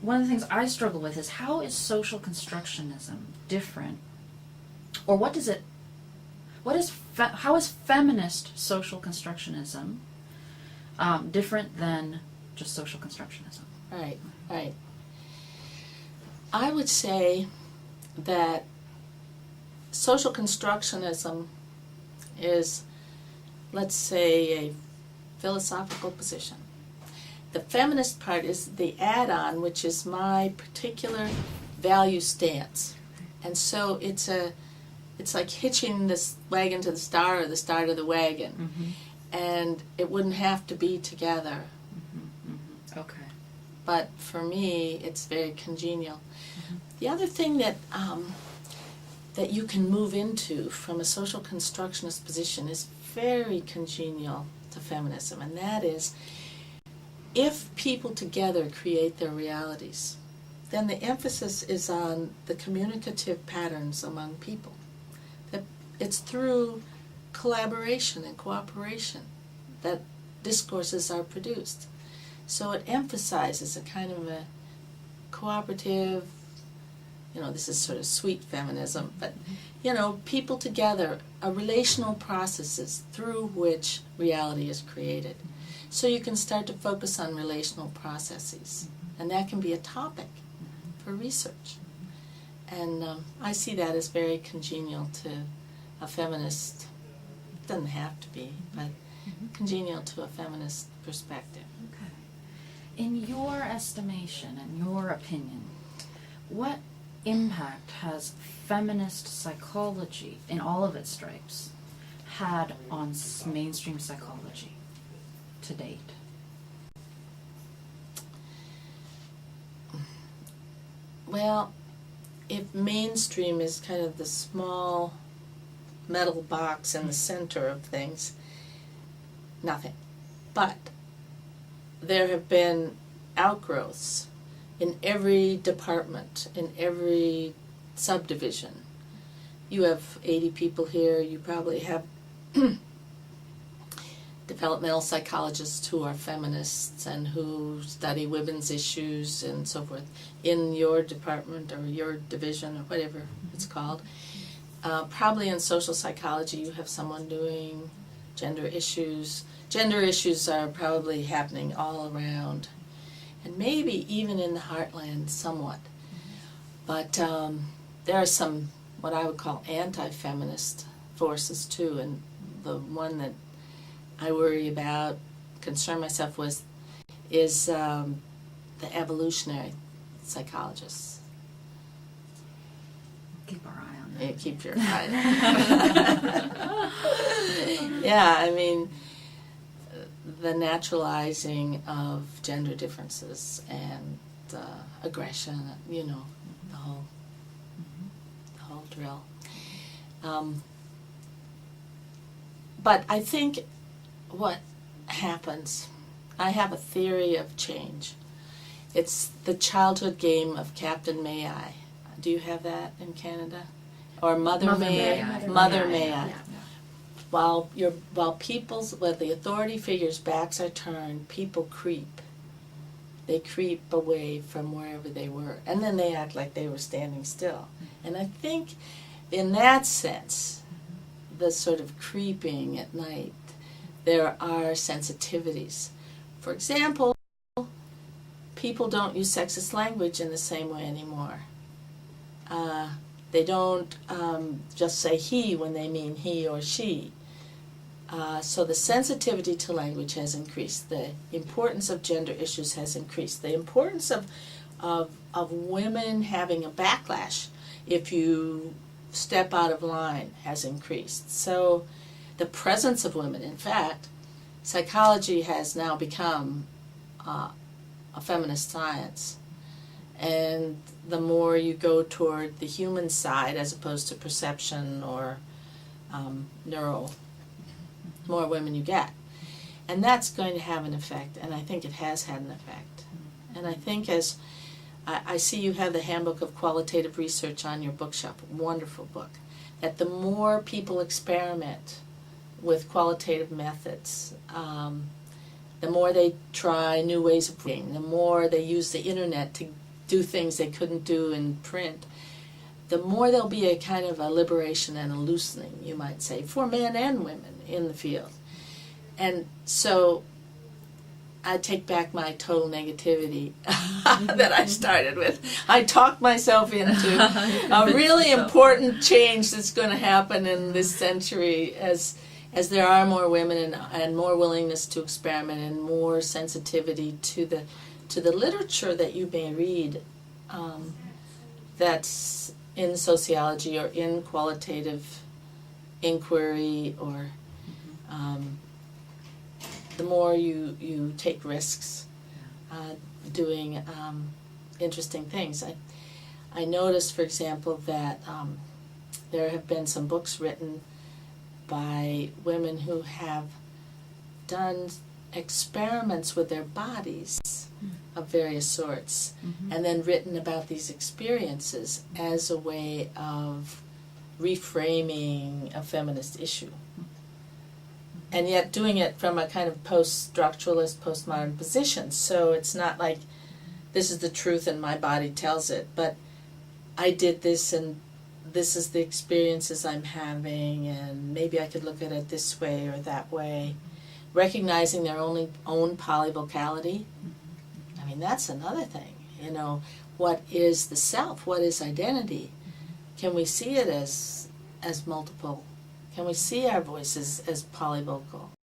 one of the things I struggle with is how is social constructionism different, or how is feminist social constructionism different than just social constructionism? Right, right. I would say that social constructionism is, let's say, a philosophical position. The feminist part is the add-on, which is my particular value stance. And so it's like hitching this wagon to the star or the star to the wagon. Mm-hmm. And it wouldn't have to be together. Mm-hmm. Mm-hmm. Okay. But for me, it's very congenial. Mm-hmm. The other thing that you can move into from a social constructionist position is very congenial to feminism, and that is, if people together create their realities, then the emphasis is on the communicative patterns among people. That it's through collaboration and cooperation that discourses are produced. So it emphasizes a kind of a cooperative, this is sort of sweet feminism, but, people together, a relational processes through which reality is created. So you can start to focus on relational processes, and that can be a topic for research. And I see that as very congenial to a feminist, doesn't have to be, but congenial to a feminist perspective. Okay. In your estimation and your opinion, what impact has feminist psychology, in all of its stripes, had on mainstream psychology to date? Well, if mainstream is kind of the small metal box in the center of things, nothing. But there have been outgrowths in every department, in every subdivision. You have 80 people here, you probably have developmental psychologists who are feminists and who study women's issues and so forth in your department or your division or whatever it's called. Probably in social psychology you have someone doing gender issues. Gender issues are probably happening all around, and maybe even in the heartland somewhat. But there are some what I would call anti-feminist forces too, and the one that I worry about, concern myself with, is the evolutionary psychologists. Keep our eye on that. Yeah, keep your eye on. Yeah, I mean, the naturalizing of gender differences and aggression, the whole drill. But I think what happens, I have a theory of change. It's the childhood game of Captain May I. Do you have that in Canada? Or Mother May I? Mother May I. Yeah. While the authority figures' backs are turned, people creep. They creep away from wherever they were, and then they act like they were standing still. And I think, in that sense, the sort of creeping at night, there are sensitivities. For example, people don't use sexist language in the same way anymore. They don't just say he when they mean he or she. So the sensitivity to language has increased. The importance of gender issues has increased. The importance of women having a backlash if you step out of line has increased. So the presence of women, in fact, psychology has now become a feminist science. And the more you go toward the human side as opposed to perception or neural, the more women you get. And that's going to have an effect, and I think it has had an effect. And I think as I see you have the Handbook of Qualitative Research on your bookshelf, wonderful book, that the more people experiment with qualitative methods, the more they try new ways of reading, the more they use the internet to do things they couldn't do in print, the more there'll be a kind of a liberation and a loosening, you might say, for men and women in the field. And so I take back my total negativity that I started with. I talked myself into a really important change that's going to happen in this century as there are more women and more willingness to experiment and more sensitivity to the literature that you may read that's in sociology or in qualitative inquiry, or the more you take risks doing interesting things. I noticed, for example, that there have been some books written by women who have done experiments with their bodies of various sorts, and then written about these experiences as a way of reframing a feminist issue. And yet doing it from a kind of post-structuralist, postmodern position. So it's not like this is the truth and my body tells it, but I did this and this is the experiences I'm having, and maybe I could look at it this way or that way. Recognizing their own polyvocality. I mean, that's another thing. You know, what is the self? What is identity? Can we see it as multiple? Can we see our voices as polyvocal?